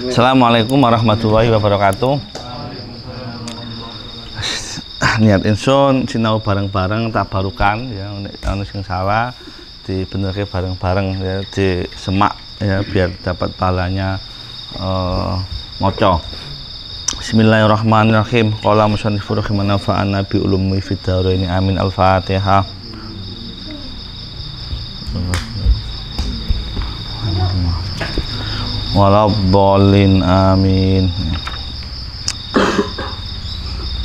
Assalamualaikum warahmatullahi wabarakatuh. Niat insun sinau bareng-bareng tak barukan ya, anu sing salah dibenerke bareng-bareng ya, di semak ya biar dapat pahalanya moco. Bismillahirrahmanirrahim. Qala musannifur rahimana fa'ana bi ulumi fid dharaini amin. Al-Fatihah. Waladhdallin amin.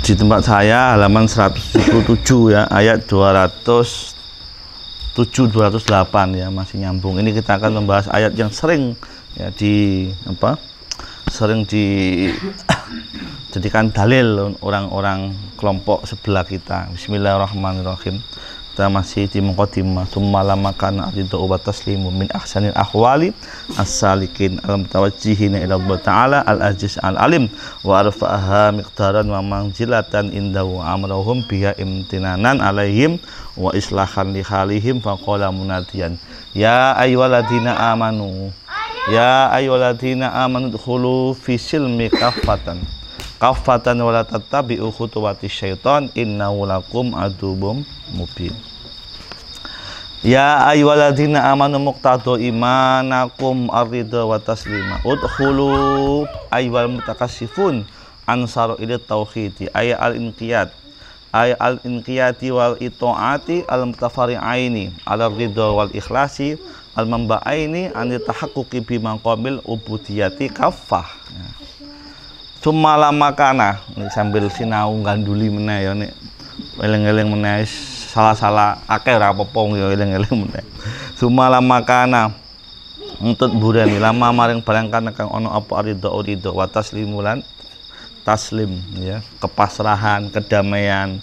Di tempat saya halaman 177 ya, ayat 208 ya, masih nyambung. Ini kita akan membahas ayat yang sering ya sering dijadikan dalil orang-orang kelompok sebelah kita. Bismillahirrahmanirrahim. Kita masih di muqaddimah. Tsumma lamma kana ridha wa taslimu min ahsanil ahwali as-salikin al-mutawajjihina ila Allah ta'ala al-aziz al-alim wa arfa'aha miqdaran wa manzilatan indahu amrahum biha imtinanan alaihim wa islahan li halihim faqala munadiyan ya ayyuhalladzina amanu dkhulu fi silmi kaffatan wa la tattabi'u khutuwatis syaitan innahu lakum aduwwum mubin. Ya ayyuhalladzina amanu muqtadu imanakum ar-ridha wa taslima udkhulu ayyuhal mutakassifun ansaru ila tauhidi ay al-inqiyati wal itaati al-mutafari'aini ala ridha wal ikhlasi al-mamba'aini an tahaqquqi bi maqamil ubudiyati kaffah. Summa lamakana sambil sinau ganduli meneh ya nek eling-eling meneh salah-salah akeh ora apa-apa ya eling-eling meneh. Summa lamakana untut burani lama maring barang kana kang ana apa ridho wa taslimulan taslim ya, kepasrahan, kedamaian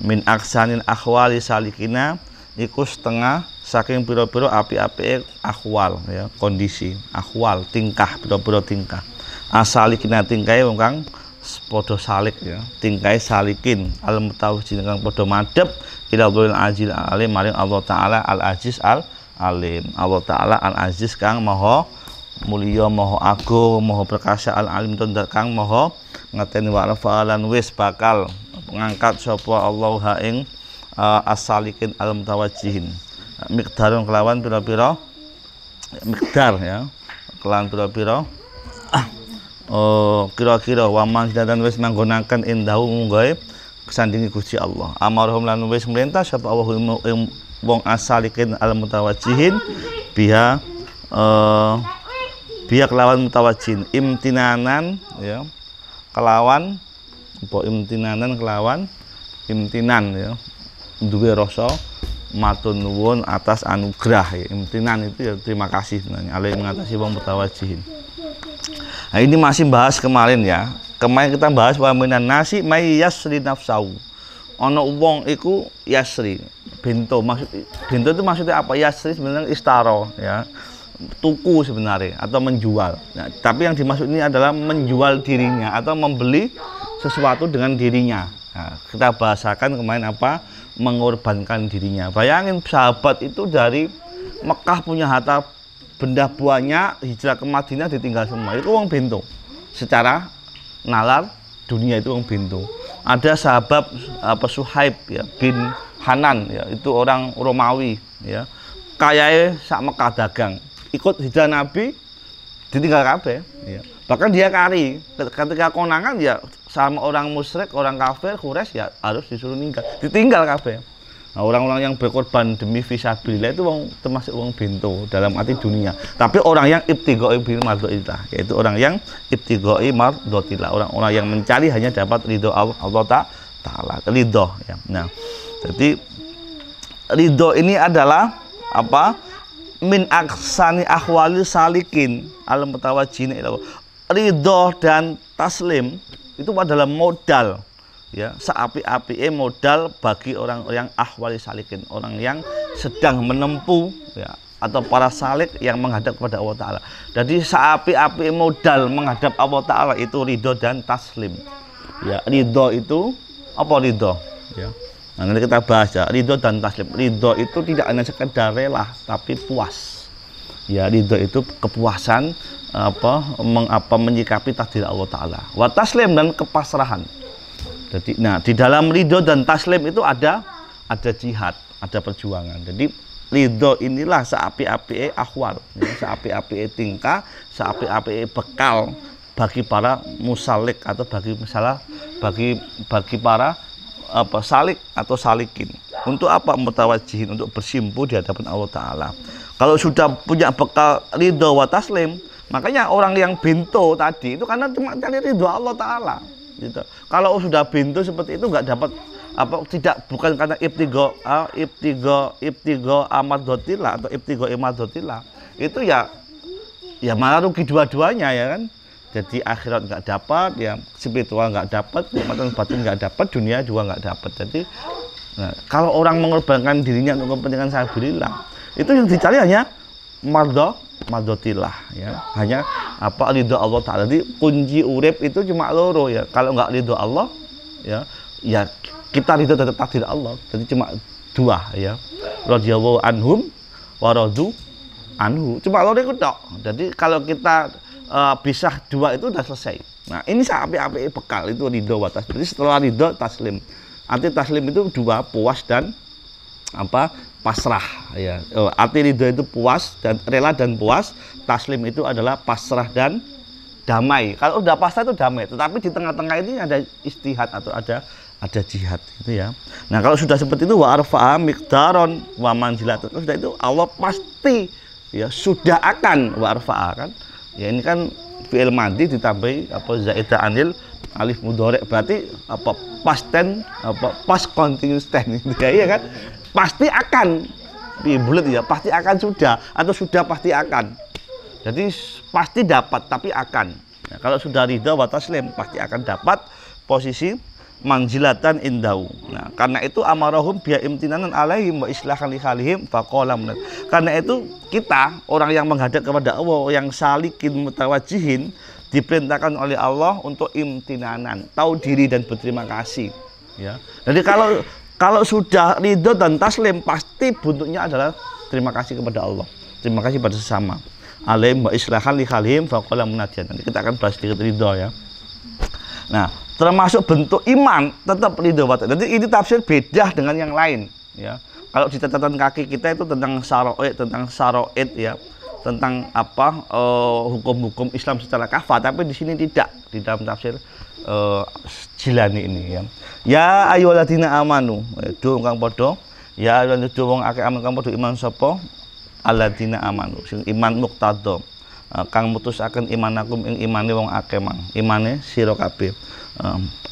min aksanil ahwali salikina iku setengah saking pira-pira api-apike ahwal ya, kondisi ahwal tingkah pira-pira tingkah asalikina tingkahe wong kang padha salik ya, tingkahe salikin al mutawajjin kang padha madhep ila Allahul Azizil Alim maring Allah taala al aziz al alim. Allah taala al aziz kang maha mulya, maha agung, maha perkasa, al alim kang maha ngeteni wa rafalan wis bakal ngangkat sapa Allah ha ing as-salikin al mutawajjihin miqdarun kelawan pira-pira miqdar ya, kelawan pira-pira kira-kira wa manzilatan wis manggonaken indahu munggahe kesandingi Gusti Allah. Amarhum lan wis merintah sapa Allah wong asalikin al mutawajjihin biha biha kelawan mutawajjihin imtinanan ya, kelawan apa imtinanan kelawan imtinan ya, duwe rasa matur nuwun atas anugerah ya. Imtinan itu ya terima kasih sebenarnya alih mengatasi wong mutawajjihin. Nah, ini masih bahas kemarin ya. Kemarin kita bahas wa minan nasi may yasri nafsau. Ana wong iku yasri, bento. Bento itu maksudnya apa? Yasri sebenarnya istaro ya. Tuku sebenarnya atau menjual. Nah, tapi yang dimaksud ini adalah menjual dirinya atau membeli sesuatu dengan dirinya. Nah, kita bahasakan kemarin apa? Mengorbankan dirinya. Bayangin sahabat itu dari Mekah punya harta benda banyak, hijrah ke Madinah ditinggal semua. Itu wong bento. Secara nalar dunia itu wong bento. Ada sahabat apa Suhaib ya bin Hanan ya, itu orang Romawi ya. Kayae sak Mekah dagang. Ikut hijrah Nabi ditinggal kabeh ya. Bahkan dia kari ketika konangan ya sama orang musyrik, orang kafir, Quraisy ya harus disuruh ditinggal kabeh. Nah, orang-orang yang berkorban demi fisabilillah itu termasuk wong bento dalam arti dunia. Tapi orang yang ibtighai bil mardhatillah, yaitu orang yang ibtighai mardhatillah, orang-orang yang mencari hanya dapat ridho Allah taala, ridho ya. Nah, jadi ridho ini adalah apa? Min aksani ahwali salikin al mutawajjin ila. Ridho dan taslim itu adalah modal ya, seapi-api modal bagi orang-orang ahwali salikin, orang yang sedang menempuh ya, atau para salik yang menghadap kepada Allah Ta'ala. Jadi seapi-api modal menghadap Allah Ta'ala itu ridho dan taslim ya. Ridho itu apa ridho ya? Nah, nanti kita bahas ya, ridho dan taslim. Ridho itu tidak hanya sekedar rela tapi puas ya. Ridho itu kepuasan menyikapi takdir Allah Ta'ala. Wa taslim, dan kepasrahan. Jadi, nah, di dalam ridho dan taslim itu ada jihad, ada perjuangan. Jadi ridho inilah seapi-api ahwal, ya, seapi-api tingkah, seapi-api bekal bagi para musalik, atau bagi para salik atau salikin. Untuk apa? Mutawajihin, untuk bersimpu di hadapan Allah Ta'ala. Kalau sudah punya bekal ridho wa taslim, makanya orang yang bento tadi itu karena cuma cari ridho Allah Ta'ala gitu. Kalau sudah bento seperti itu nggak dapat bukan karena ibtigo amadotillah atau ibtigo imadotillah, itu ya malah rugi dua-duanya, ya kan. Jadi akhirat nggak dapat, ya spiritual nggak dapat, kenikmatan batin nggak dapat, dunia juga nggak dapat. Jadi kalau orang mengorbankan dirinya untuk kepentingan sabilillah, itu yang dicari hanya mardotillah, ya, hanya ridho Allah Ta'ala. Jadi kunci urip itu cuma loro, ya. Kalau nggak ridho Allah, ya kita ridho terhadap takdir Allah. Jadi cuma dua, ya, radhiyallahu anhum wa radu anhu, cuma loro itu tok. Jadi kalau kita bisa dua itu udah selesai. Nah, ini api-api bekal itu ridho wa taslim. Jadi setelah ridho taslim. Arti taslim itu dua, puas dan pasrah, ya. Arti ridho itu puas dan rela dan puas. Taslim itu adalah pasrah dan damai. Kalau udah pasrah itu damai, tetapi di tengah-tengah ini ada istihad atau ada jihad, gitu, ya. Nah, kalau sudah seperti itu, wa arfa'a miqdaron wa manzilatan, sudah itu Allah pasti, ya, sudah akan wa arfa'a, kan. Ya, ini kan fi'il madhi ditambahi zaidah anil alif mudhari, berarti past tense, past continuous tense, ya, iya kan? Pasti akan bulat, ya, pasti akan sudah, atau sudah pasti akan. Jadi pasti dapat, tapi akan. Nah, kalau sudah ridha wa taslim, pasti akan dapat posisi manzilatan indahu. Nah, karena itu amarahum biya imtinanan alaihim wa islahan li halihim faqala. Karena itu kita, orang yang menghadap kepada Allah, yang salikin mutawajihin, diperintahkan oleh Allah untuk imtinanan, tahu diri dan berterima kasih, ya. Jadi kalau sudah ridho dan taslim, pasti bentuknya adalah terima kasih kepada Allah, terima kasih pada sesama. Alaihim wa islahan li halihim faqala munadiyan. Nanti kita akan bahas sedikit ridho, ya. Nah, termasuk bentuk iman tetap ridho wa taslim. Jadi ini tafsir beda dengan yang lain, ya. Kalau di catatan kaki kita itu tentang syara'id, ya, tentang hukum-hukum Islam secara kafah, tapi di sini tidak, di dalam tafsir Jilani ini, ya. Ya ayyuhalladzina amanu, do kang padha, ya lan do wong akeh aman kang padha iman sapa alladzina amanu, sing iman muqtada, kang mutusaken imanakum ing imane wong akeh mang, imane sira kabeh.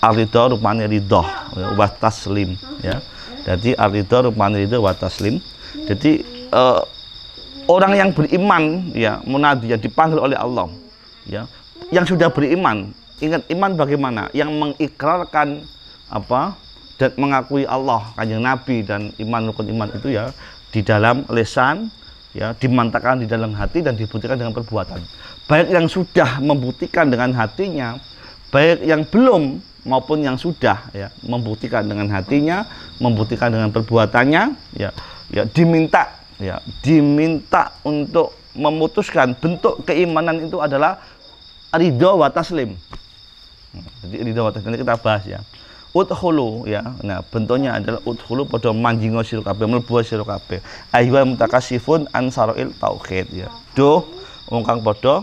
Ar-ridha rupane ridha wa taslim, ya. Jadi ar-ridha rupane ridha wa taslim. Jadi orang yang beriman, ya, munadi, yang dipanggil oleh Allah, ya, yang sudah beriman. Ingat, iman bagaimana? Yang mengikrarkan dan mengakui Allah, kanjeng Nabi, dan rukun iman itu, ya, di dalam lisan, ya, dimantapkan di dalam hati dan dibuktikan dengan perbuatan. Baik yang sudah membuktikan dengan hatinya, baik yang belum maupun yang sudah, ya, membuktikan dengan hatinya, membuktikan dengan perbuatannya, ya, diminta untuk memutuskan bentuk keimanan itu adalah ridho wa taslim. Jadi ridho wa taslim nanti kita bahas, ya. Udkhulu, ya. Nah, bentuknya adalah udkhulu pada manjingo sira kabeh, mlebu sira kabeh. Ayyuhal mutakasifun an sara'il tauhid, ya. Duh wong kang padha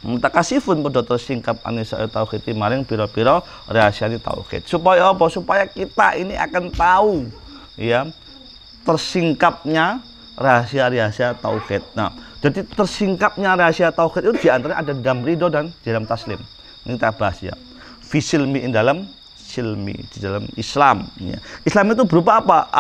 mutakasifun padha tersingkap anisa tauhid maring pira-pira rahasiane tauhid. Supaya apa? Supaya kita ini akan tahu, ya, tersingkapnya rahasia-rahasia tauhid. Nah, jadi tersingkapnya rahasia tauhid itu diantaranya ada di dalam ridho dan di dalam taslim. Ini kita bahas, ya. Fisilmi dalam silmi, di dalam Islam, ya. Islam itu berupa apa?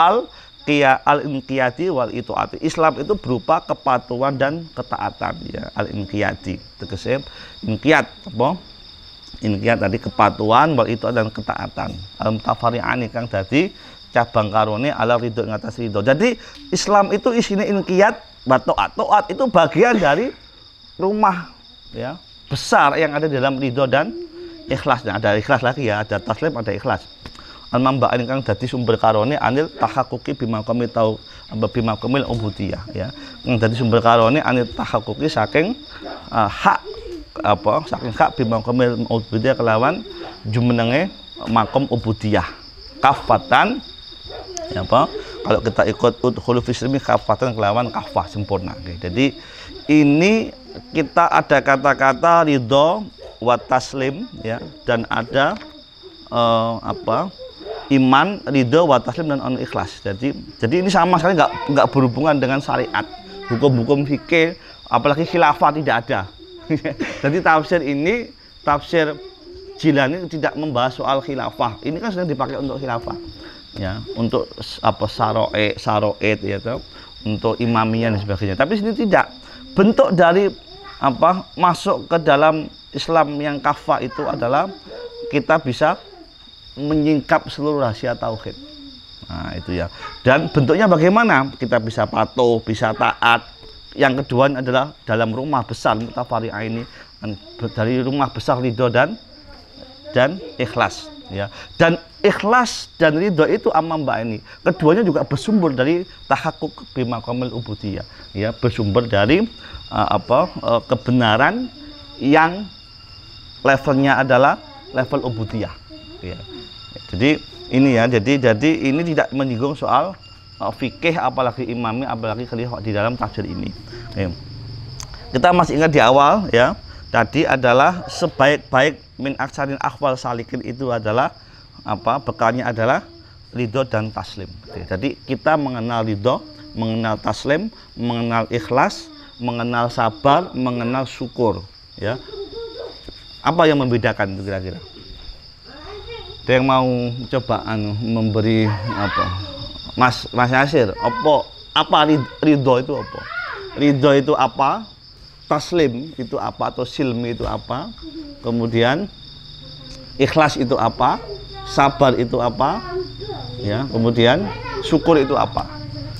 Al-inqiyati wal ituati. Islam itu berupa kepatuhan dan ketaatan, ya. Al-inqiyati tegese inqiyat apa? Inqiyat tadi kepatuhan, wal ituat dan ketaatan. Al-mutafari'ani kang dadi cabang karone ala ridho ing atas ridho. Jadi Islam itu isinya inqiyat wa taat. Taat itu bagian dari rumah, ya, besar yang ada di dalam ridho dan ikhlas. Nah, ada ikhlas lagi, ya, ada taslim, ada ikhlas. al-mamba ingkang dadi sumber karone anil tahaqquqi bimaqami tau bimaqamil ubudiyah ya. Yang dadi sumber karone anil tahaqquqi saking hak saking hak bimaqamil ubudiyah kelawan jumenenge makom ubudiyah. Kafatan ya kalau kita ikut udkhulu fisrimi kafatan kelawan kafah sempurna. Oke. Jadi ini kita ada kata-kata ridho wa taslim ya, dan ada iman, ridho wa taslim dan ikhlas. Jadi ini sama sekali nggak berhubungan dengan syariat, hukum-hukum fikih, apalagi khilafah tidak ada. Jadi tafsir ini, tafsir Jilani tidak membahas soal khilafah. Ini kan sedang dipakai untuk khilafah. Ya, untuk saro'id ya, untuk imamiyah dan sebagainya. Tapi sini tidak. Bentuk dari masuk ke dalam Islam yang kafah itu adalah kita bisa menyingkap seluruh rahasia tauhid. Nah, itu ya. Dan bentuknya bagaimana? Kita bisa patuh, bisa taat. Yang kedua adalah dalam rumah besar mutafari'ah ini, dari rumah besar ridho dan ikhlas ya. Dan ikhlas dan ridho itu mbak ini keduanya juga bersumber dari tahaqquq bimaqamil ubudiyah ya, bersumber dari kebenaran yang levelnya adalah level ubudiyah ya. Jadi ini ya, jadi ini tidak menyinggung soal fikih apalagi imami apalagi di dalam tafsir ini ya. Kita masih ingat di awal ya, tadi adalah sebaik-baik min aksarin akhwal salikin itu adalah bekalnya adalah ridho dan taslim. Jadi kita mengenal ridho, mengenal taslim, mengenal ikhlas, mengenal sabar, mengenal syukur ya. Apa yang membedakan itu kira-kira? Ada yang mau coba memberi Mas Yasir, apa ridho itu apa? Ridho itu apa? Taslim itu apa, atau silmi itu apa, kemudian ikhlas itu apa, sabar itu apa ya, kemudian syukur itu apa.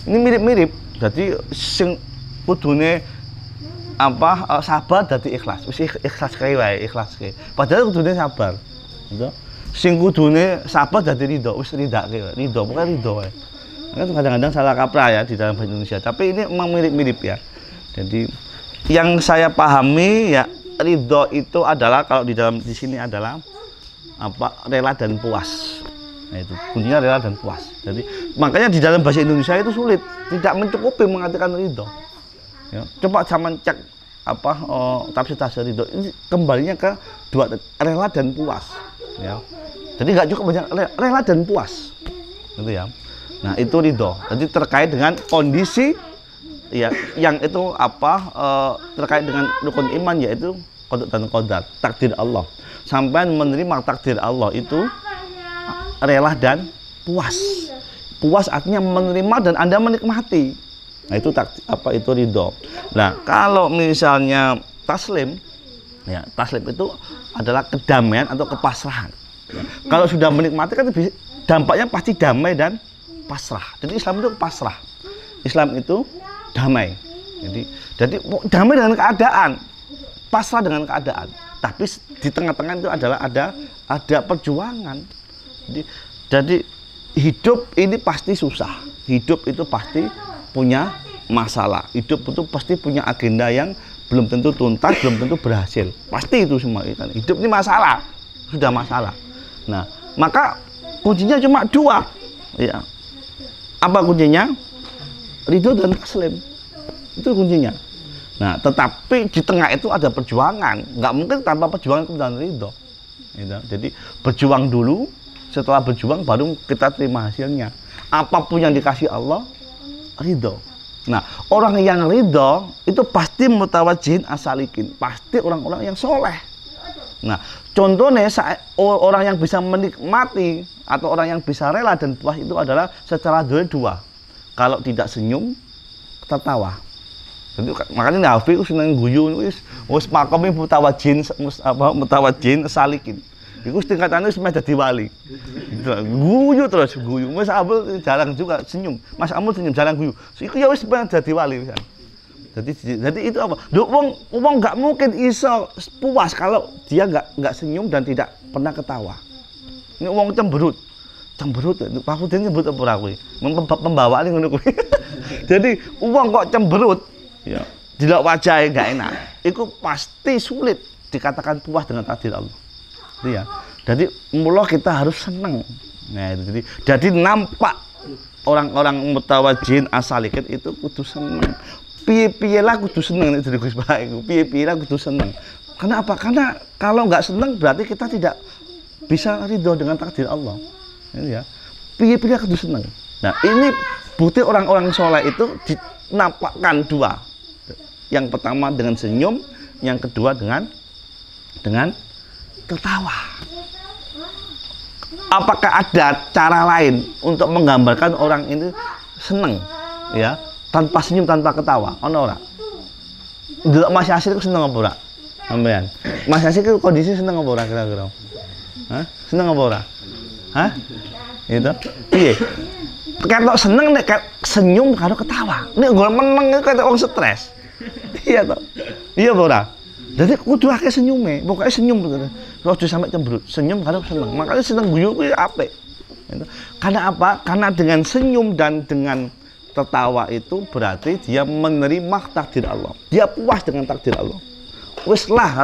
Ini mirip-mirip. Jadi sing kudune sabar dadi ikhlas, wis ikhlas kae wae, ikhlas kae, padahal kudune sabar gitu. Sing kudune sabar dadi ridho, wis ridake wae, ridho pokoknya ridho wae. Kan kadang-kadang salah kaprah ya di dalam bahasa Indonesia, tapi ini memang mirip-mirip ya. Jadi yang saya pahami ya, ridho itu adalah kalau di sini adalah rela dan puas. Nah, itu kuncinya rela dan puas. Jadi makanya di dalam bahasa Indonesia itu sulit, tidak mencukupi mengartikan ridho. Ya, coba zaman cek tafsir ridho ini kembalinya ke dua, rela dan puas. Ya. Jadi nggak cukup banyak rela dan puas, gitu ya. Nah itu ridho. Jadi terkait dengan kondisi ya, yang itu terkait dengan rukun iman, yaitu qada dan qadar, takdir Allah. Sampai menerima takdir Allah itu rela dan puas. Puas artinya menerima dan Anda menikmati. Nah itu itu ridho. Nah kalau misalnya taslim ya, taslim itu adalah kedamaian atau kepasrahan ya. Kalau sudah menikmati kan dampaknya pasti damai dan pasrah. Jadi Islam itu pasrah. Islam itu damai. Jadi damai dengan keadaan, pasrah dengan keadaan. Tapi di tengah-tengah itu adalah ada perjuangan. Jadi hidup ini pasti susah. Hidup itu pasti punya masalah. Hidup itu pasti punya agenda yang belum tentu tuntas, belum tentu berhasil. Pasti itu semua. Hidup ini masalah, sudah masalah. Nah, maka kuncinya cuma dua. Ya. Apa kuncinya? Ridho dan taslim, itu kuncinya. Nah, tetapi di tengah itu ada perjuangan. Nggak mungkin tanpa perjuangan kemudian ridho. Jadi berjuang dulu, setelah berjuang baru kita terima hasilnya. Apapun yang dikasih Allah, ridho. Nah, orang yang ridho itu pasti mutawajjihin asalikin, pasti orang-orang yang soleh. Nah, contohnya orang yang bisa menikmati atau orang yang bisa rela dan puas itu adalah secara dua. Kalau tidak senyum, tertawa. Jadi makanya Nabi seneng guyu wis makome mutawajjin salikin. Iku tingkatane wis dadi wali. Guyu terus guyu. Mas Abul jarang juga senyum. Mas Amul senyum jarang guyu. Iku ya wis dadi wali misalnya. Jadi itu apa? Wong nggak mungkin iso puas kalau dia nggak senyum dan tidak pernah ketawa. Ini wong cemberut. cemberut. Pak Udin nyebut apa ora kuwi? Pembawaane ngono kuwi. Jadi wong kok cemberut ya delok wajahe gak enak. Iku pasti sulit dikatakan puas dengan takdir Allah. Iya. Jadi mula kita harus seneng. Nah, itu jadi nampak orang-orang mutawajjihin asalikin itu kudu seneng. Piye-piye lah kudu seneng nek dari Gus Pak iku. Piye-piye lah kudu seneng. Karena apa? Karena kalau nggak seneng berarti kita tidak bisa ridho dengan takdir Allah. Ya. Piye-piye kudu seneng. Nah, ini bukti orang-orang soleh itu dinampakkan dua. Yang pertama dengan senyum, yang kedua dengan tertawa. Apakah ada cara lain untuk menggambarkan orang ini seneng, ya, tanpa senyum, tanpa ketawa? Ono ora? Delok Mas Yasir seneng apa ora? Sampean. Mas Yasir kondisi seneng apa ora kira-kira? Hah? Seneng apa ora? Hah? Itu piye? Ketok seneng nek senyum karo ketawa. Nek nggon meneng iku ketok wong stres. Iya toh? Iya apa ora? Jadi kudu akeh senyume, pokoknya senyum gitu. Ojo sampai cemberut, senyum karo seneng. Makanya seneng guyu kuwi apik. Karena apa? Karena dengan senyum dan dengan tertawa itu berarti dia menerima takdir Allah. Dia puas dengan takdir Allah. Wis lah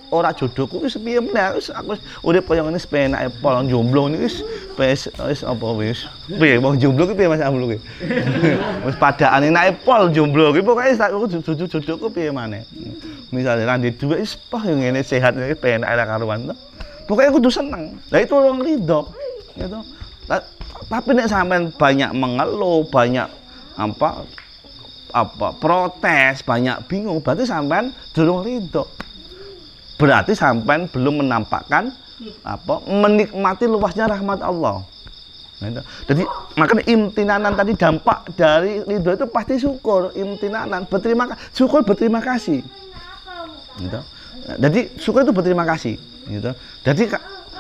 ora jodohku wis piye meneh wis aku urip koyo ngene penake pol jomblo niki wis apa wis piye wong jomblo ki piye Mas Amlo ki wis padaan enake pol jomblo ki pokoke aku jodohku piye maneh misale ra ndek dhuwit wis pah yo ngene sehat iki penake ra karuan to pokoke kudu seneng lah itu wong ridho gitu tapi nek sampean banyak mengeluh banyak apa protes banyak bingung berarti sampean durung ridho berarti sampean belum menampakkan apa menikmati luasnya rahmat Allah. Jadi makanya imtinanan tadi dampak dari ridho itu pasti syukur imtinanan syukur berterima kasih gitu. Jadi syukur itu berterima kasih gitu.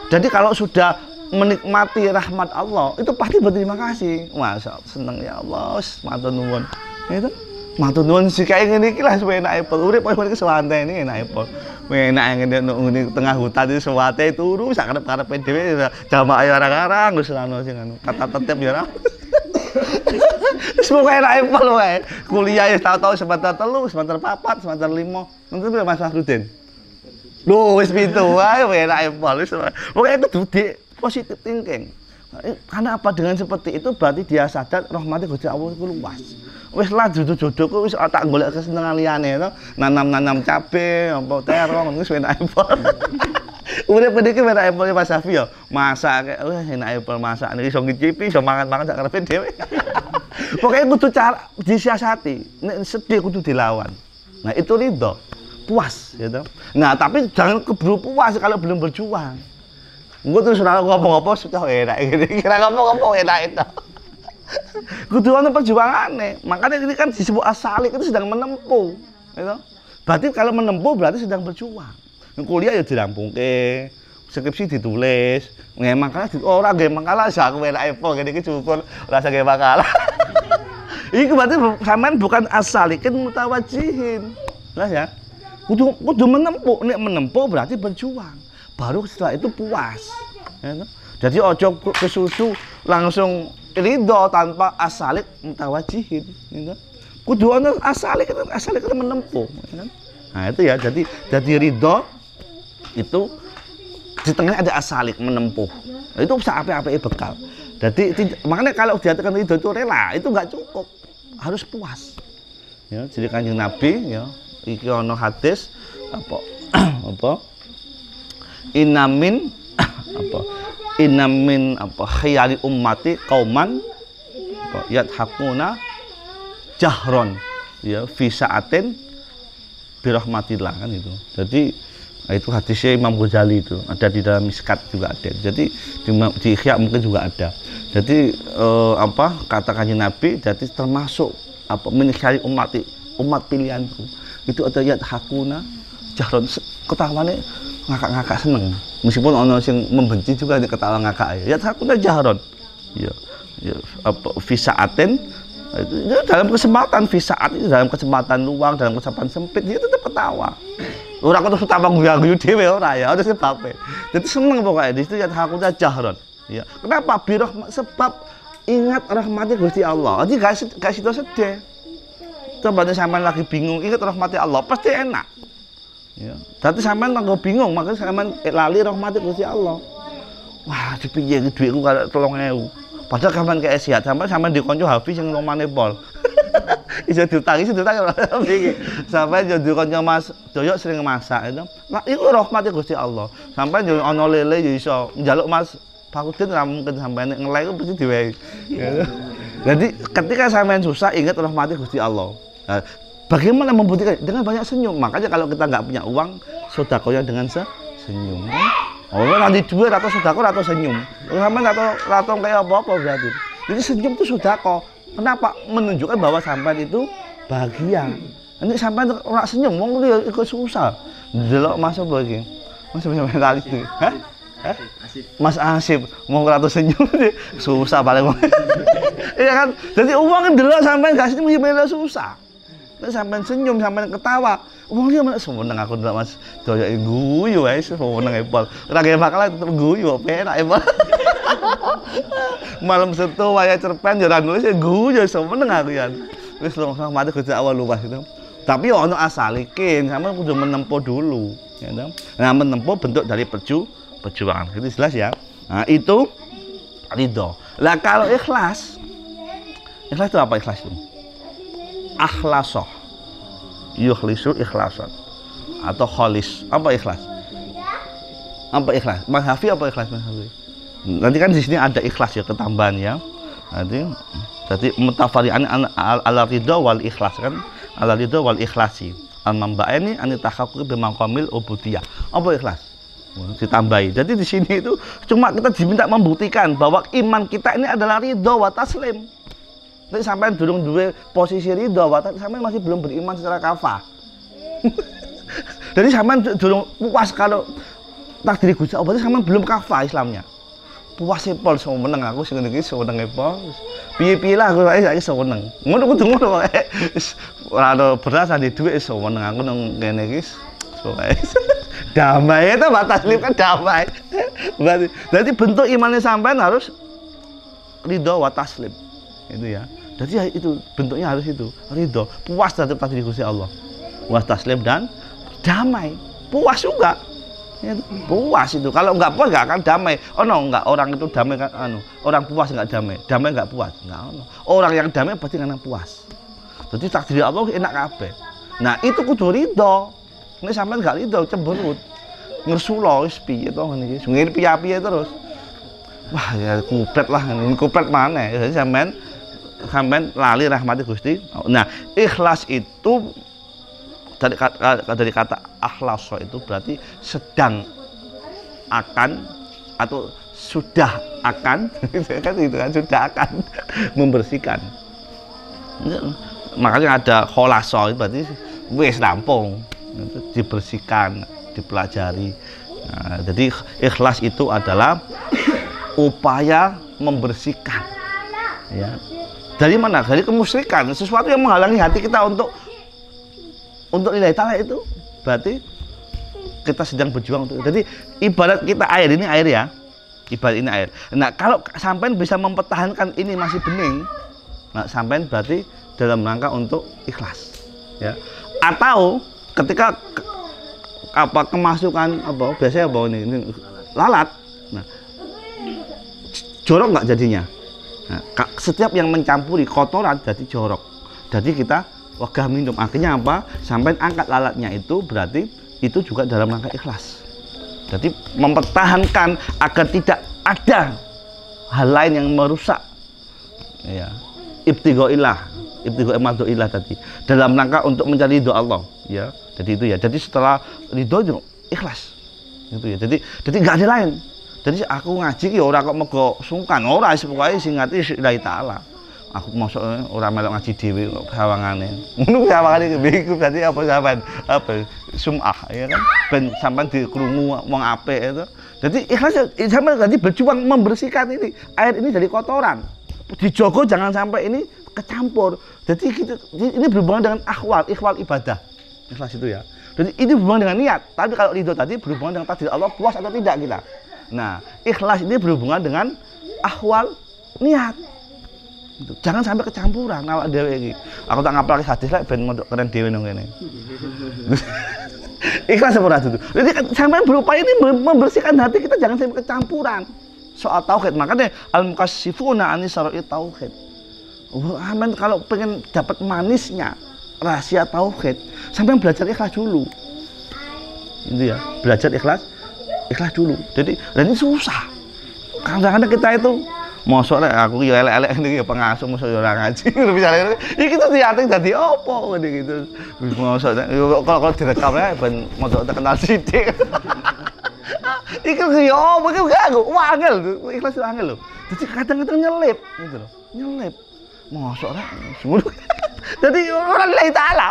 Jadi kalau sudah menikmati rahmat Allah itu pasti berterima kasih. Masa seneng ya Allah matur nuwun itu matur nuwun sik kaya ngene iki lah enake pol urip koyo ngene sewante ini enake pol enak ngene tengah hutan iki sewate turu sak karep-karepe dhewe jamaah ya ora-arang wis ana sing anu kata tetep ya ora wis pokoke enake pol wae kuliah ya tau-tau semester 3 semester 4 semester 5 nanti Mas Fakhrudin lho wis pintu wae enake pol wis pokoke kudu positive thinking. Karena apa dengan seperti itu berarti dia sadar rahmati Gusti Allah itu luas. Wis lah jodoh-jodohku wis tak golek kesenengan liyane to, nanam cabe, apa terong wis enak apel. Urip iki enak apel Mas Safi ya. Masak wis enak apel masak niki iso ngicipi, iso mangan-mangan sak karepe dhewe. Pokoke kudu cara disiasati, nek sedih kudu dilawan. Nah, itu ridho, puas gitu. Nah, tapi jangan keburu puas kalau belum berjuang. Gue terus ngomong-ngomong sudah enak gini, kira ngomong-ngomong enak itu. Kudu ana perjuangane. Makanya ini kan disebut asalik itu sedang menempuh, gitu. Berarti kalau menempuh berarti sedang berjuang. Kuliah ya dirampungke, skripsi ditulis, nggih makalah ora nggih makalah sak enak epo ngene iki cukur ora sak nggih makalah. Iki berarti sampean bukan asalikin mutawajjihin. Lah ya. Kudu menempuh, nek menempuh berarti berjuang. Baru setelah itu puas ya, jadi ojo kesusu langsung ridho tanpa asalik mutawajjihin gitu. Kudu ana asalik itu menempuh ya. Nah itu ya jadi ridho itu di tengah ada asalik menempuh itu sampai bekal jadi makanya kalau diatakan ridho itu rela itu nggak cukup harus puas ya. Jadi Kanjeng Nabi ya iki ana hadis apa inamin khayali ummati kauman yadhakuna jahron ya fi sa'atin birahmatillah kan itu. Jadi itu hadisnya Imam Ghazali itu ada di dalam Miskat juga ada. Jadi di Ihya mungkin juga ada. Jadi kata Kanjeng Nabi jadi termasuk min khayali ummati umat pilihanku itu ada yadhakuna jahron ketahuannya ngakak-ngakak seneng meskipun ono sing membenci juga ketawa ngakak ya aku udah jahron ya visaaten itu dalam kesempatan visaat itu dalam kesempatan luang dalam kesempatan sempit dia tetap ketawa orang kok terus tambah guyu-guyu dhewe ora ya ada sebabnya jadi seneng pokoknya di situ ya aku udah jahron Ya. Kenapa? Sebab ingat rahmati Gusti Allah. Jadi gak sido sedih. Coba sampean lagi bingung, ingat rahmati Allah, pasti enak. Ya. Tapi sampean mangko bingung, makanya sampean lali rahmati Gusti Allah. Wah, dipiye duitku kalau 3.000. Padahal sampean kayak sehat, sampean dikonco Hafiz sing nomane pol. Iso diutangi iki. Sampeyan yo dikonco Mas Doyok sering masak itu. Nah, iku rahmati Gusti Allah. Sampeyan yo ana lele yo iso njaluk Mas Fakudin ra mungkin sampeyan nek ngelek itu pasti diwehi. Jadi ketika sampeyan susah ingat rahmati Gusti Allah. Nah, bagaimana membuktikan? Dengan banyak senyum. Makanya kalau kita nggak punya uang, sedekahnya dengan senyum. Oh, nanti duit atau sedekah atau senyum. Sampeyan atau kayak apa berarti. Jadi senyum itu sedekah. Kenapa? Menunjukkan bahwa sampean itu bahagia. Nanti sampean ora senyum, wong dia ikut susah. Delok Mas apa iki? Mas sampean tadi itu. Hah? Mas Asif mau ora senyum susah paling. Iya kan? Jadi uang delok sampean gak senyum ya susah. Nek sampean senyum, sampean ketawa, wong dia malah seneng aku delok Mas Doyok guyu wae seneng epol. Ora ge bakal tetep guyu penak epol. Malam setu waya cerpen yo ra nulis guyu seneng aku ya. Wis rahmati Gusti Allah luas itu. Tapi yo ono asalikin, sampean kudu menempuh dulu, ya toh. Nah, menempuh bentuk dari perjuangan. Itu jelas ya. Nah, itu ridho. Lah kalau ikhlas itu apa ikhlas itu? Akhlasoh. Yukhlisu ikhlasan. Atau kholis. Apa ikhlas? Apa ikhlas? Mas Hafi apa ikhlas Mas Hafi? Nanti kan di sini ada ikhlas ya ketambahan ya. Nanti jadi mutafari'an ala ridho wal ikhlas kan? Ala ridho wal ikhlasi. Al-mamba'ani an takhaqquq bi maqamil ubudiyah. Apa ikhlas? Ditambahi. Jadi di sini itu cuma kita diminta membuktikan bahwa iman kita ini adalah ridho wa taslim. Jadi sampai durung duwe posisi ridho wa taslim, sampai masih belum beriman secara kafah. Jadi sampai durung puas kalau takdir Gusti Allah, sampai belum kafah Islamnya. Puas pol seneng aku sing ngene iki seneng pol. Piye-piye lah aku saiki seneng. Ngono kudu ngono wae. Wis ora ono beras ade dhuwit seneng aku nang kene iki. Damai itu batas taslim kan damai. Berarti bentuk imannya sampean harus ridho wa taslim. Itu ya. Jadi ya itu bentuknya harus itu, ridho, puas terhadap takdir Gusti Allah. Wa taslim dan damai. Puas juga. Ya, puas itu. Kalau nggak puas nggak akan damai. Oh no, nggak orang itu damai kan orang puas nggak damai. Damai nggak puas. Nggak ono. Orang yang damai pasti karena puas. Jadi takdir Allah enak kabeh. Nah, itu kudu ridho. Nek sampean gak ridho cemberut. Ngersula wis piye to ngene iki. Sungir piye-piye terus. Wah, ya kupret lah ngene. Kupret maneh. Jadi sampean lali rahmati Gusti. Nah, ikhlas itu dari kata akhlaso itu berarti sedang akan atau sudah akan kan itu kan sudah akan membersihkan. Makanya ada kholaso itu berarti wis rampung. Dibersihkan, dipelajari. Nah, jadi ikhlas itu adalah upaya membersihkan. Ya. Dari mana? Dari kemusyrikan, sesuatu yang menghalangi hati kita untuk lillahi ta'ala itu berarti kita sedang berjuang untuk. Jadi ibarat kita air ini air ya. Ibarat ini air. Nah, kalau sampean bisa mempertahankan ini masih bening, nah sampean berarti dalam rangka untuk ikhlas. Ya. Atau ketika kemasukan apa biasanya apa ini lalat, nah jorok nggak jadinya. Nah, setiap yang mencampuri kotoran jadi jorok. Jadi kita wagah minum. Akhirnya apa? Sampai angkat lalatnya itu berarti itu juga dalam rangka ikhlas. Jadi mempertahankan agar tidak ada hal lain yang merusak. Ya, ibtighoillah tadi dalam rangka untuk mencari ridho Allah. Ya. Jadi itu ya. Jadi setelah ridho itu ikhlas. Itu ya. Jadi nggak ada lain. Jadi aku ngaji ki ora kok mego sungkan, ora pokoke sing ngati lillahi ta'ala. Aku mosok ora melok ngaji dhewe kok sawangane. Ngono sawangane iku berarti apa sampean? Apa sum'ah ya kan? Ben sampean dikrungu wong apik itu. Jadi ikhlas sampean berarti berjuang membersihkan ini air ini dari kotoran. Dijogo jangan sampai ini kecampur. Jadi ini berhubungan dengan ikhwal ibadah. Ikhlas itu ya. Jadi ini berhubungan dengan niat. Tapi kalau ridho tadi berhubungan dengan takdir Allah puas atau tidak kita. Nah, ikhlas ini berhubungan dengan ahwal niat. Jangan sampai kecampuran awak dhewe iki. Aku tak ngapalke hadis lek ben mondok keren dhewe nang kene. Ikhlas apa ora itu? Jadi sampai berupaya ini membersihkan hati kita, jangan sampai kecampuran soal tauhid. Makanya al-mukasyifuna ani syara'i tauhid. Aman kalau pengen dapat manisnya rahasia tauhid, sampai belajar ikhlas dulu. Itu ya, belajar ikhlas dulu. Jadi dan ini susah. Kadang-kadang kita itu mosok lek aku ya elek-elek niki ya pengasuh mosok ya ora ngaji. Misalnya iki tuh diating dadi opo ngene gitu. Mosok kalau direkam ya ben mosok terkenal sithik. Iki yo opo iki gak angel, ikhlas itu angel lho. Jadi kadang-kadang nyelip gitu loh. Nyelip. Mosok ora semono. Jadi orang lillahi taala.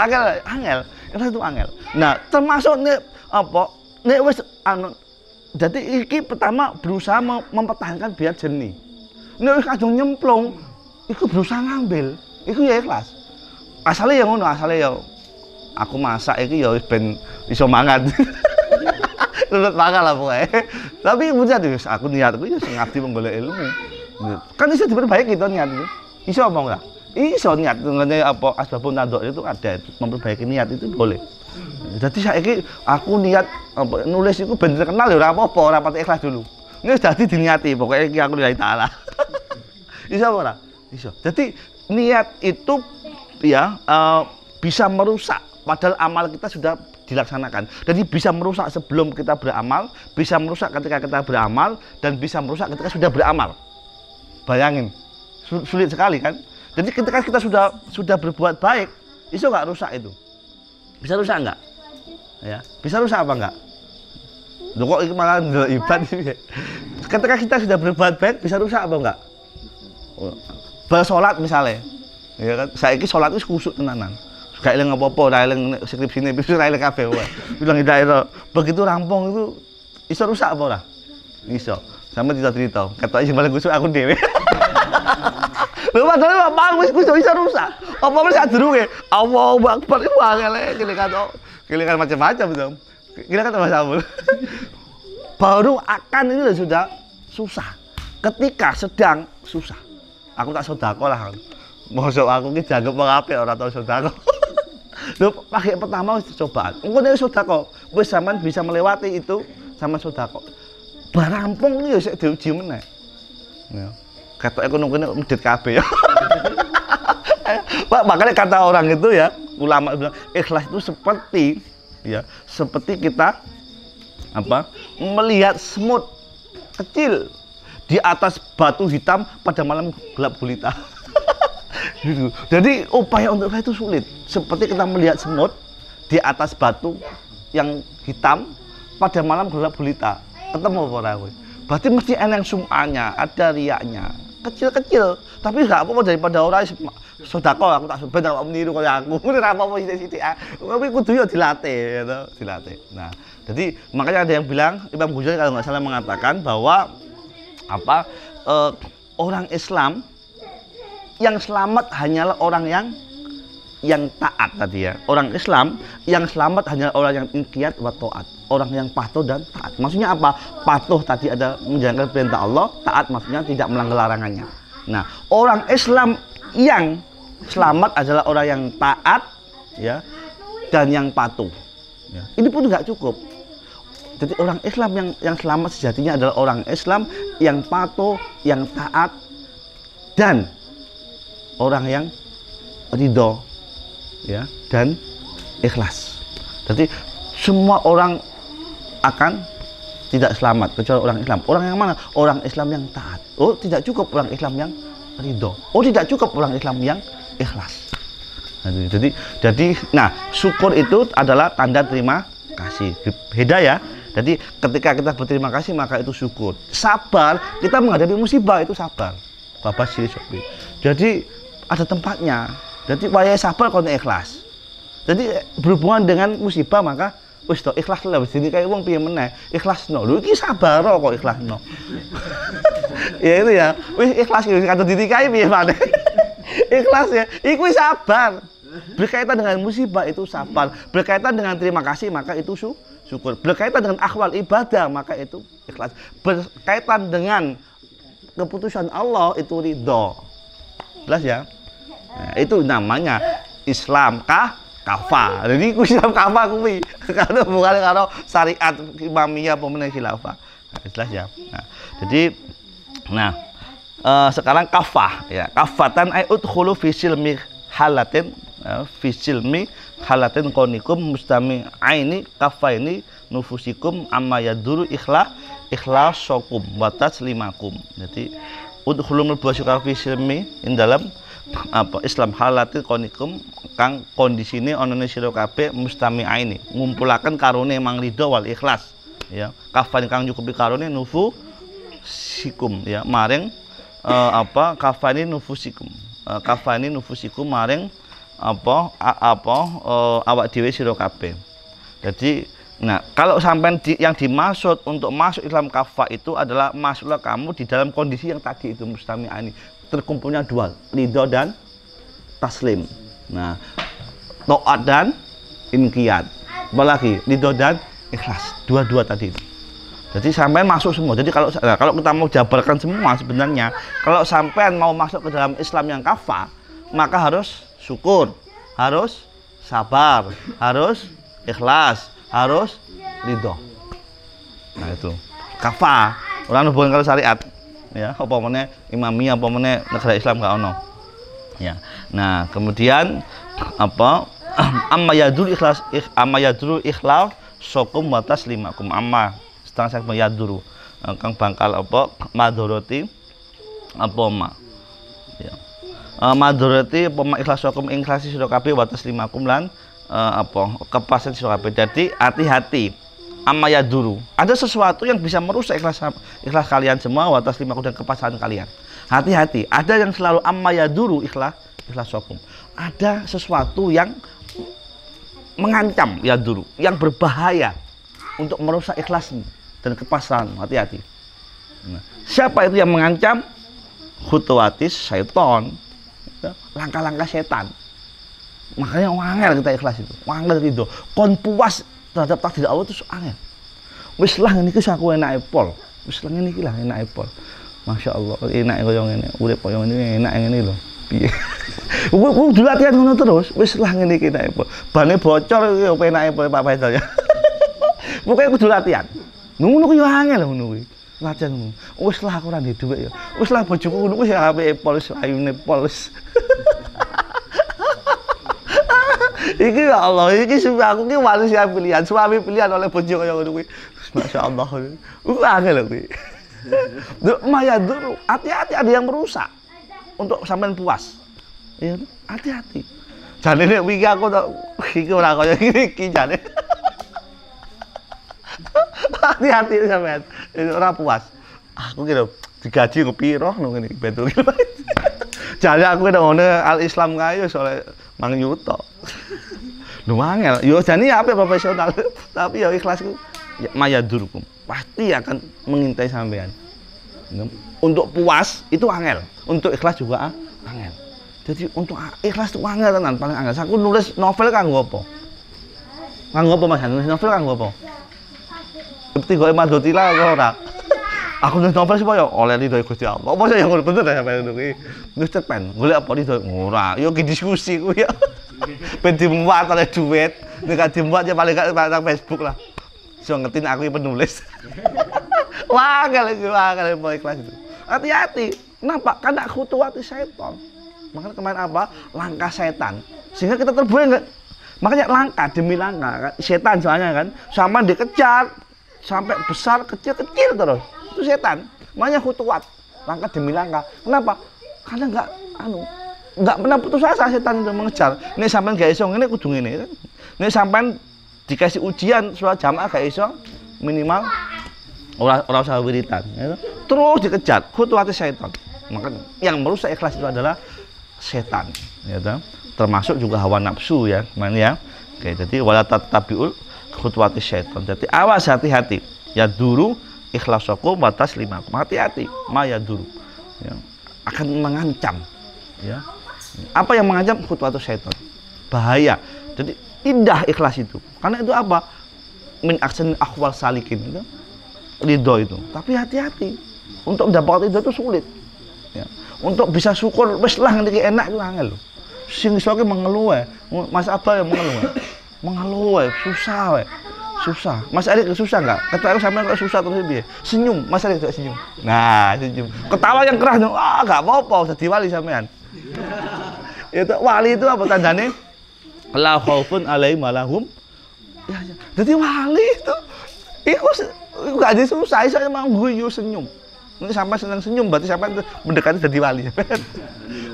Angel. Ikhlas itu angel. Nah, termasuk nek apa nek wis anu. Jadi iki pertama berusaha mempertahankan biar jernih. Nek kadung nyemplung, iku berusaha ngambil, iku ya ikhlas. Asale ya ngono, asale ya aku masak iki ya wis ben iso mangan. Nurut makan lah pokoknya. Tapi kemudian aku niatku ya ngabdi menggolek ilmu. Kan iso diperbaiki to niat itu. Iso apa enggak? Iso niat ngene apa asbabun nadhar itu ada, memperbaiki niat itu boleh. Jadi saiki aku niat nulis itu ben terkenal ya ora apa-apa, ora pati ikhlas dulu. Ini wis dadi diniati, pokoknya iki aku lillahi taala. Iso apa ora? Iso. Jadi niat itu ya bisa merusak padahal amal kita sudah dilaksanakan. Jadi bisa merusak sebelum kita beramal, bisa merusak ketika kita beramal, dan bisa merusak ketika sudah beramal. Bayangin, sulit sekali kan? Jadi ketika kita sudah berbuat baik, iso nggak rusak itu? Bisa rusak nggak? Ya, bisa rusak apa nggak? Loh kok ini malah ibadah ini? Ketika kita sudah berbuat baik, bisa rusak apa nggak? Bersolat misalnya, ya kan? Saiki sholat itu kusuk tenanan. Gak eling apa-apa, ora eling skripsine, bisa ora eling kabeh wae. Bilang tidak begitu rampung itu iso rusak apa ora? Iso. Sama cerita-cerita. Ketoke sing paling kusuk aku dhewe. Lho padahal apa wis kusuk iso rusak. Apa wis sadurunge Allahu Akbar iku angel kelingan macam-macam itu. Kira kata Mas Abul. Baru akan itu sudah susah. Ketika sedang susah. Aku tak sedekah lah. Mosok aku ki dianggap wong apik ora tau sedekah. Lho, pakai pertama wis cobaan. Engko nek sedekah, wis sampean bisa melewati itu sama sedekah. Barampung iki ya sik diuji meneh. Ya. Ketoke kono kene medhit kabeh ya. Pak, makanya kata orang itu ya, ulama bilang ikhlas itu seperti ya, seperti kita apa? Melihat semut kecil di atas batu hitam pada malam gelap gulita. Gitu. Jadi upaya untuk itu sulit. Seperti kita melihat semut di atas batu yang hitam pada malam gelap gulita. Ketemu apa ora kowe? Berarti mesti eneng sum'anya, ada riaknya. Kecil-kecil, tapi enggak apa-apa daripada orang sedekah aku tak ben awak meniru kaya aku. Ora apa-apa sithik-sithik. Tapi kudu yo dilatih, gitu, dilatih. Nah, jadi makanya ada yang bilang Imam Ghazali kalau nggak salah mengatakan bahwa apa orang Islam yang selamat hanyalah orang yang taat tadi ya. Orang Islam yang selamat hanyalah orang yang inqiyad wa taat. Orang yang patuh dan taat. Maksudnya apa? Patuh tadi ada menjalankan perintah Allah, taat maksudnya tidak melanggar larangannya. Nah, orang Islam yang selamat adalah orang yang taat ya dan yang patuh. Ya. Ini pun nggak cukup. Jadi orang Islam yang selamat sejatinya adalah orang Islam yang patuh, yang taat dan orang yang ridho ya dan ikhlas. Jadi semua orang akan tidak selamat kecuali orang Islam. Orang yang mana? Orang Islam yang taat. Oh, tidak cukup orang Islam yang ridho. Oh, tidak cukup orang Islam yang ikhlas. Jadi nah, syukur itu adalah tanda terima kasih. Beda ya. Jadi ketika kita berterima kasih maka itu syukur. Sabar, kita menghadapi musibah itu sabar. Bapak sih sopi. Jadi ada tempatnya. Jadi wayah sabar kono ikhlas. Jadi berhubungan dengan musibah maka wis to ikhlas lah wis ini kayak wong piye meneh. Ikhlasno. Lho iki sabar kok ikhlasno. Ya itu ya. Wis ikhlas iki kata ditikahi piye maneh. Ikhlas ya. Iku sabar. Berkaitan dengan musibah itu sabar. Berkaitan dengan terima kasih maka itu syukur. Berkaitan dengan akhwal ibadah, maka itu ikhlas. Berkaitan dengan keputusan Allah, itu ridho. Jelas ya? Nah, itu namanya Islam kafah. Jadi Islam kafah kuwi. Kalau bukan karo syariat imamiyah pemenang khilafah. Nah, jelas ya. Nah, jadi sekarang kafah ya. Kafatan ay udkhulu fi silmi halatin fi silmi halatin qonikum mustami aini kafaini nufusikum amma yaduru ikhlasakum wa taslimakum. Jadi udkhulu mlebu fi silmi ing dalam apa Islam halatin qonikum kang kondisine onone sira kabeh mustami aini ngumpulaken karone mang ridho wal ikhlas ya. Kafan kang nyukupi karone nufusikum ya maring kafani nufusikum maring awak dhewe sira kabeh. Jadi kalau sampai yang dimaksud untuk masuk Islam kafah itu adalah masuklah kamu di dalam kondisi yang tadi itu mustami'ani, terkumpulnya dua, ridho dan taslim. Nah, taat dan inqiyad. Apalagi ridho dan ikhlas, dua-dua tadi itu. Jadi sampean masuk semua. Jadi kalau kita mau jabarkan semua sebenarnya, kalau sampean mau masuk ke dalam Islam yang kafah, maka harus syukur, harus sabar, harus ikhlas, harus ridho. Nah itu kafah. Orang hubungan kalau syariat, ya. Apa meneh imamiyah, apa meneh negara Islam gak ono. Ya. Nah kemudian amma yadul ikhlas sokum wa taslimakum amma setengah saya yaduru kang bangkal madoroti ya madoroti ikhlas sokum ikhlasi sira kabeh wa taslimakum lan kepasen sira kabeh. Jadi hati-hati amma yaduru, ada sesuatu yang bisa merusak ikhlas kalian semua wa taslimakum dan kepasan kalian. Hati-hati, ada yang selalu amma yaduru ikhlas sokum, ada sesuatu yang mengancam yaduru, yang berbahaya untuk merusak ikhlasmu dan kepasan. Hati-hati. Nah, siapa itu yang mengancam? Khutuwatis syaiton, langkah-langkah setan. Makanya wangel kita ikhlas itu, wangel itu. Kon puas terhadap takdir Allah itu angel. Wis lah ngene iki aku enake pol. Wis lah ngene iki lah enake pol. Masya Allah, enak koyo ngene. Urip koyo ngene enak ngene lho. Piye? Kudu latihan ngono terus. Wis lah ngene iki enake pol. Bane bocor yo penake pol Pak Faisal ya. Pokoke kudu latihan. Ngono ku yo angel ngono kuwi. Latihan ngono. Wis lah aku ora ndek dhuwit ya. Wis lah bojoku ngono wis apike pol ayune pol. Iki ya Allah, iki aku ki manusia pilihan, suami pilihan oleh bojo kaya ngono kuwi. Masya Allah. Angel lho kuwi. Maya dulu, hati-hati ada yang merusak untuk sampean puas. Ya, hati-hati. Jane nek wingi aku iki ora kaya iki jane. Hati-hati sampean, ora puas. Aku ki lho digaji ngepiro ngono ngene betul. Jane aku nek ngono al Islam kae oleh mang yuto. Lho angel, yo jane apik profesional, tapi yo ikhlasku ya maya durukum. Pasti akan mengintai sampean. Untuk puas itu angel, untuk ikhlas juga angel. Jadi untuk ikhlas itu angel tenan, paling angel. Aku nulis novel kanggo apa? Kanggo apa Mas? Nulis novel kanggo apa? Bukti kok madotila ora. Aku nulis novel supaya oleh ridho Gusti Allah. Apa sih yang bener ya sampean iki? Nulis cerpen, golek apa ridho ora. Yo ki diskusi ku ya. Ben dimuat oleh duit, nek dimuat ya paling gak nang Facebook lah. So ngertiin aku penulis. Wah, kalau mau ikhlas itu. Hati-hati. Kenapa? Karena khutuwati syaitan. Makanya kemarin apa? Langkah setan. Sehingga kita terbuai enggak? Makanya langkah demi langkah. Setan soalnya kan. Sampai dikejar. Sampai besar, kecil terus. Itu setan. Makanya khutuwat. Langkah demi langkah. Kenapa? Karena enggak pernah putus asa setan itu mengejar. Ini sampai gak iso ngene kudu ngene kan. Ini sampai dikasih ujian sholat jamaah gak iso minimal ora usah wiritan ya. Terus dikejar khutuwati syaitan. Maka yang merusak ikhlas itu adalah setan ya, termasuk juga hawa nafsu ya teman ya. Oke, jadi wala tattabiul khutuwati syaitan. Jadi awas, hati-hati ya duru ikhlasakum wa taslimakum. Hati-hati ma ya duru ya, akan mengancam ya. Apa yang mengancam? Khutuwati syaitan, bahaya. Jadi indah ikhlas itu, karena itu apa? min aksan akhwal salikin itu ridho itu. Tapi hati-hati, untuk mendapatkan ridho itu sulit. Ya. Untuk bisa syukur wis lah ngerti enak itu angel. Sing iso ki mengeluh wae. Mas apa ya mengeluh? Mengeluh wae, susah wae. Susah. Mas Arik susah enggak? Kata aku sampean kok susah terus piye? Senyum, Mas Arik juga senyum. Nah, senyum. Ketawa yang keras dong. Ah, enggak apa-apa, dadi wali sampean. Itu wali itu apa tandanya? La khaufun alaihim wa lahum. Ya, ya. Jadi wali itu gak ada susah, saya memang guyu senyum. Nanti sampai senang senyum, berarti sampai mendekati jadi wali.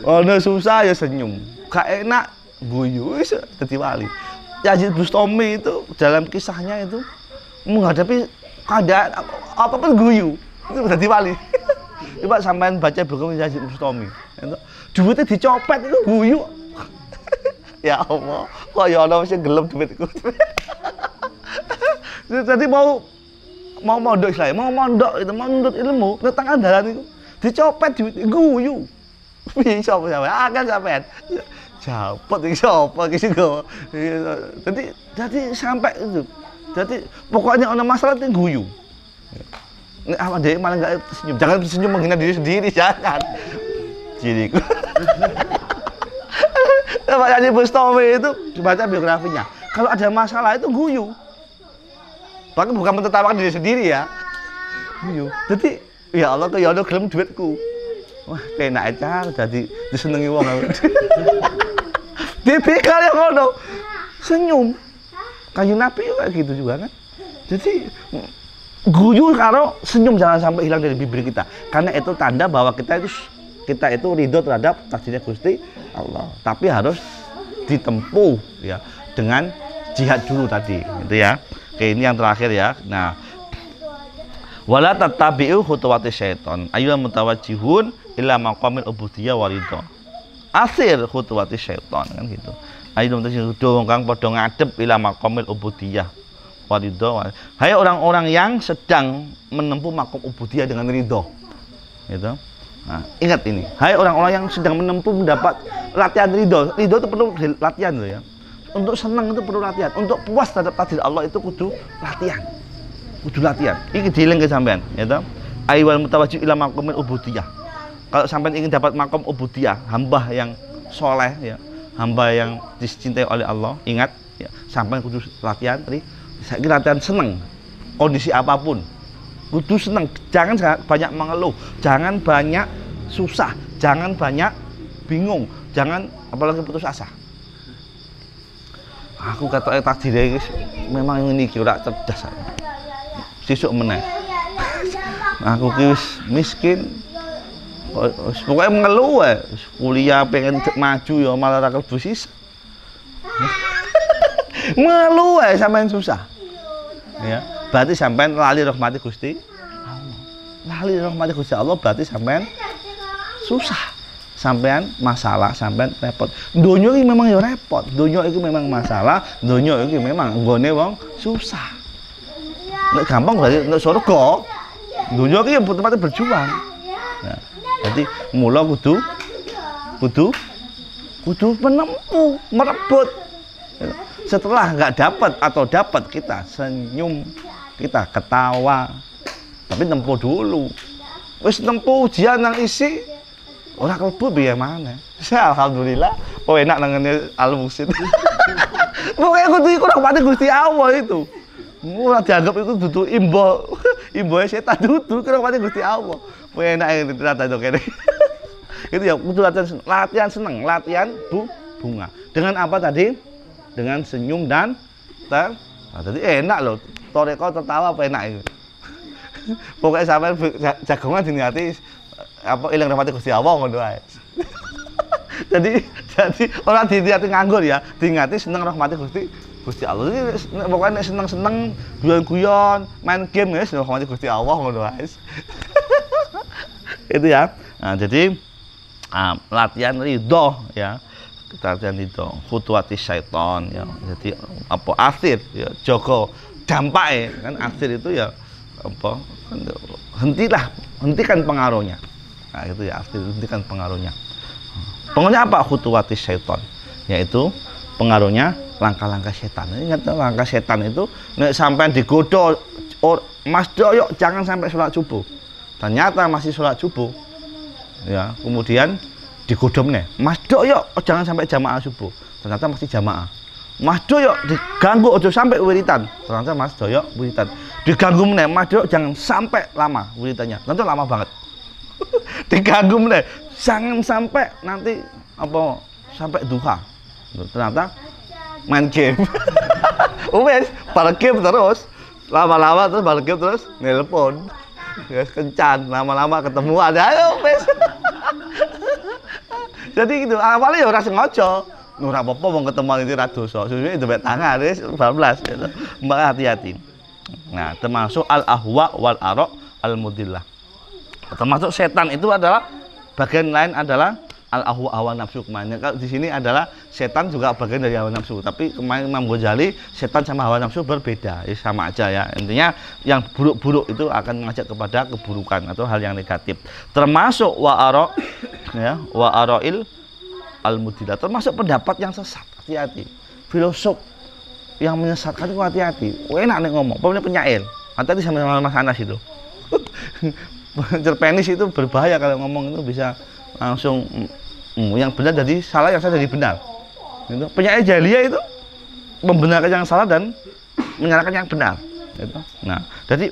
Oh, no, susah ya senyum. Gak enak guyu, jadi wali. Yazid Bustami itu dalam kisahnya itu menghadapi keadaan apapun guyu, itu jadi wali. Coba sampean baca buku Yazid Bustami. Duitnya dicopet itu guyu. Ya Allah, kok ya ana sing gelem duitku. Jadi mau mondok Islam, mau mondok itu mondok ilmu, tentang andalan itu dicopet duit guyu. Piye sapa sampean? Akeh sampean. Japot iki sapa iki sing go. Jadi sampai itu. Jadi pokoknya ana masalah itu guyu. Nek awak dhewe malah enggak senyum. Jangan senyum menghina diri sendiri, jangan. Diriku. Pak Yazid Bustami itu dibaca biografinya. Kalau ada masalah itu guyu. Bahkan bukan mentertawakan diri sendiri ya. Guyu. Jadi ya Allah kok ya ono gelem duitku. Wah, penak aja dadi disenengi wong. Tipikal yang ngono. Senyum. Kanjeng Nabi kayak gitu juga kan. Jadi guyu karo senyum jangan sampai hilang dari bibir kita. Karena itu tanda bahwa kita itu ridho terhadap takdirnya Gusti Allah. Tapi harus ditempuh ya dengan jihad dulu tadi, gitu ya. Oke, ini yang terakhir ya. Nah, wala tattabi'u khutuwati syaiton ayyul mutawajjihun ila maqamil ubudiyah waridho. Asir khutuwati syaiton kan gitu. Ayyul mutawajjihun kang padha ngadep ila maqamil ubudiyah waridho. Hai orang-orang yang sedang menempuh makom ubudiyah dengan ridho. Gitu. Nah, ingat ini. Hai orang-orang yang sedang menempuh mendapat latihan ridho. Ridho itu perlu latihan loh ya. Untuk senang itu perlu latihan. Untuk puas terhadap takdir Allah itu kudu latihan. Kudu latihan. Iki dieling ke sampean, ya toh. Aywal mutawajjih ila maqamil ubudiyah. Kalau sampean ingin dapat makom ubudiyah, hamba yang soleh ya, hamba yang dicintai oleh Allah, ingat ya, sampean kudu latihan saiki latihan seneng. Kondisi apapun. Kudu seneng, jangan banyak mengeluh, jangan banyak susah, jangan banyak bingung, jangan apalagi putus asa. Aku kata takdir memang ini kira cerdas. Sisuk meneh. Aku ki miskin. Pokoknya mengeluh wae. Kuliah pengen maju ya malah ra klebu sisa. Mengeluh wae sampean susah. Ya, berarti sampean lali rahmati Gusti Allah. Lali rahmati Gusti Allah berarti sampean susah. Sampean masalah, sampean repot. Donya iki memang ya repot. Donya iki memang masalah, donya iki memang nggone wong susah. Nek gampang berarti nek surga. Donya iki yang tempatnya berjuang. Nah, jadi mula kudu menempuh, merebut. Setelah nggak dapat atau dapat kita senyum, kita ketawa. Tapi tempuh dulu. Wis tempuh ujian nang isi ora klebu piye mana. Alhamdulillah, oh enak nangane al-musid. Pokoke kudu iku rahmate Gusti Allah itu. Ora dianggap itu dudu imboe setan dudu rahmate Gusti Allah. Oh enak ternyata itu kene. Itu ya kudu latihan seneng, latihan bunga. Dengan apa tadi? Dengan senyum dan nah, jadi enak loh. Toreko tertawa apa enak itu. Pokoknya sampai jagongan diniati apa ilang rahmati Gusti Allah ngono wae. Jadi orang diniati nganggur ya, diingati seneng rahmati Gusti Allah. Jadi pokoknya nek seneng-seneng guyon-guyon, main game ya rahmati Gusti Allah ngono wae. Itu ya. Nah, jadi latihan ridho ya. Latihan ridho, khutuwati syaiton ya. Jadi apa asir ya, jaga dampake kan asir itu ya apa hentikan pengaruhnya. Nah, itu ya, hentikan pengaruhnya. Pengaruhnya apa? Khutuwati syaiton, yaitu pengaruhnya langkah-langkah setan. Ingat langkah setan itu nek sampean digoda Mas Doyok jangan sampai sholat subuh. Ternyata masih sholat subuh. Ya, kemudian digoda meneh. Mas Doyok jangan sampai jamaah subuh. Ternyata masih jamaah. Mas Doyok diganggu ojo sampai wiritan. Ternyata Mas Doyok wiritan. Diganggu meneh, Mas Doyok jangan sampai lama wiritannya. Nanti lama banget. Diganggu meneh, jangan sampai nanti apa sampai duha. Ternyata main game. Wes, pada game terus. Lama-lama terus pada game terus nelpon. Ya kencan, lama-lama ketemuan. Ayo wes. Jadi gitu, awalnya ya ora sengaja. Ora apa-apa wong ketemuan itu ra dosa. Susuke ndebek tangan wis 14 gitu. Mbak hati-hati. Nah, termasuk al-ahwa wal ara al-mudillah. Termasuk setan itu adalah bagian lain adalah al-ahwa hawa nafsu kemarin. Kalau di sini adalah setan juga bagian dari hawa nafsu. Tapi kemarin Imam Ghazali setan sama hawa nafsu berbeda. Ya, sama aja ya. Intinya yang buruk-buruk itu akan mengajak kepada keburukan atau hal yang negatif. Termasuk wa'ara ya, wa'arail al-mudilah. Termasuk pendapat yang sesat. Hati-hati. Filosof yang menyesatkan itu hati-hati. Enak nih ngomong. Pokoknya penyair. Hati-hati sama Mas Anas itu. Cerpenis itu berbahaya kalau ngomong itu bisa langsung yang benar jadi salah, yang salah jadi benar. Gitu. Penyair jahiliyah itu membenarkan yang salah dan menyalahkan yang benar. Gitu. Nah, jadi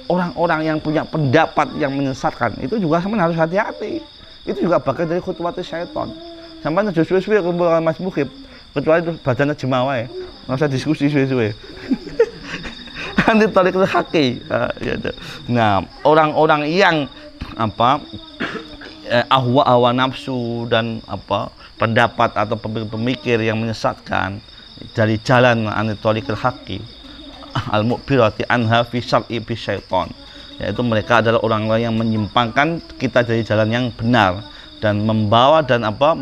orang-orang yang punya pendapat yang menyesatkan itu juga sama harus hati-hati. Itu juga bagian dari khutwat syaitan. Sampai suwe-suwe kumpul Mas Mukhib, kecuali itu badannya jemawa ya, nggak usah diskusi suwe-suwe. Nanti tarik ke kaki. Nah, orang-orang yang apa? Ahwa nafsu dan apa pendapat atau pemikir yang menyesatkan dari jalan anitoliqil haqqi al-mu'birati anha fi syar'i bi syaitan, yaitu mereka adalah orang-orang yang menyimpangkan kita dari jalan yang benar dan membawa dan apa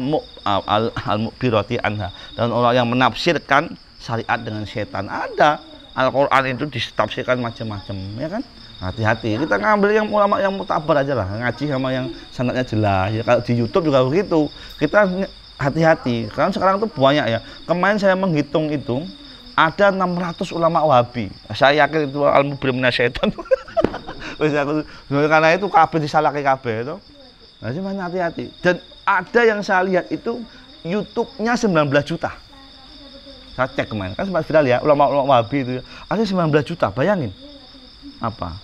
al-mu'birati anha, dan orang yang menafsirkan syariat dengan setan. Ada Al-Qur'an itu ditafsirkan macam-macam, ya kan? Hati-hati, kita ngambil yang ulama yang mutabar aja lah, ngaji sama yang sanadnya jelas. Ya, kalau di YouTube juga begitu, kita hati-hati. Karena sekarang itu banyak ya. Kemarin saya menghitung itu ada 600 ulama Wahabi. Saya yakin itu al-mubrim minasyaitan. Karena itu kabeh disalahke kabeh itu. Nah, cuman hati-hati. Dan ada yang saya lihat itu YouTube-nya 19 juta. Saya cek kemarin, kan sempat viral ya, ulama-ulama Wahabi itu. Ada 19 juta, bayangin. Apa?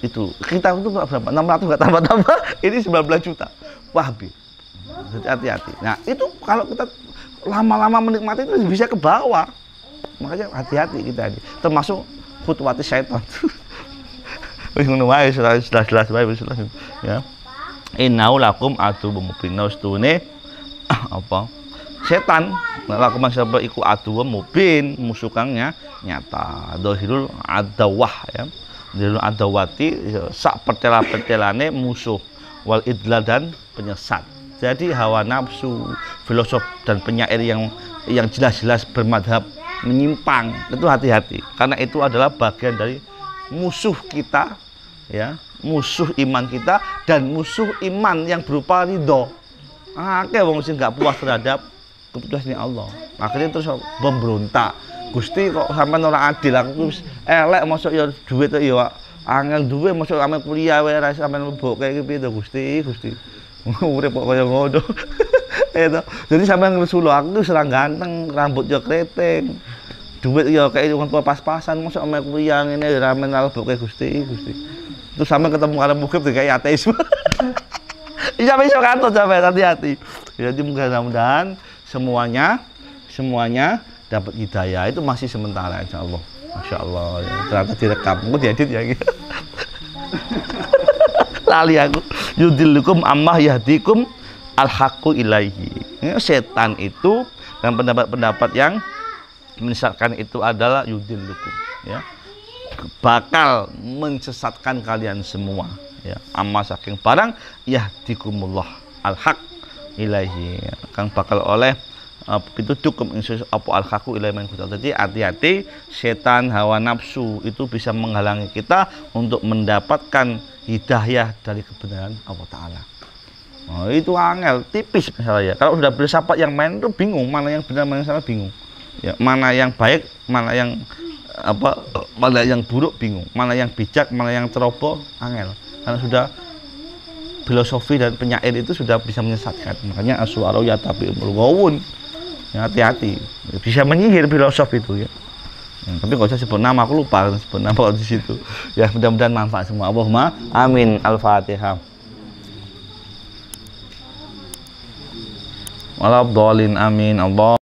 Itu kita itu berapa? 600 nggak tambah-tambah, ini 19 juta Wahabi. Jadi hati-hati. Nah itu kalau kita lama-lama menikmati itu bisa ke bawah. Makanya hati-hati kita ini. Termasuk khutwati syaitan. Wis ngono wae sudah jelas wae ya. Innau lakum adu mubin ustune apa? Setan lakum sapa iku adu mubin, musuh kangnya nyata. Dohirul adawah ya. Dohirul adawati sak pertela-pertelane musuh wal idlal dan penyesat. Jadi hawa nafsu, filosof dan penyair yang jelas-jelas bermadhab menyimpang itu hati-hati, karena itu adalah bagian dari musuh kita ya, musuh iman kita dan musuh iman yang berupa ridho. Akeh wong sing gak puas terhadap keputusan Allah, akhirnya terus memberontak. Gusti kok sampean ora adil, aku wis elek mosok ya duit ya angel duwe mosok ame kuliah wae ra sampean mbokke iki piye to Gusti. Urip kok kaya ngono. Itu. Jadi sampean ngesulo aku serang ganteng, rambut yo keriting. Duit yo kayak wong pas-pasan mosok ame kuliah ngene ra men mbokke Gusti. Terus sampean ketemu karo mukib kayak ateisme. Iya besok kantor sampai hati-hati. Jadi mudah-mudahan semuanya dapat hidayah. Itu masih sementara insyaallah. Masya Allah. Ya. Ternyata direkam, aku diedit ya gitu. Lali aku. Yudillukum amma yahdikum al-haqqu ilaihi. Setan itu dan pendapat-pendapat yang menyesatkan itu adalah yudillukum ya. Bakal menyesatkan kalian semua ya. Amma saking barang yahdikumullah al-haq ilaihi. Kang bakal oleh pitudukum apa al-haqqu ilaihi man kutal. Jadi hati-hati, setan hawa nafsu itu bisa menghalangi kita untuk mendapatkan hidayah dari kebenaran Allah Ta'ala. Oh, itu angel, tipis masalah ya. Kalau sudah filsafat yang main itu bingung, mana yang benar, mana yang salah bingung. Ya, mana yang baik, mana yang mana yang buruk bingung, mana yang bijak, mana yang ceroboh angel. Karena sudah filosofi dan penyair itu sudah bisa menyesatkan. Makanya aswaru ya tapi umul ya, hati-hati. Bisa menyihir filosof itu ya. Tapi nggak usah sebut nama, aku lupa sebut nama di situ. Ya mudah-mudahan manfaat semua. Allahumma amin. Al-Fatihah. Waladhdallin amin. Allah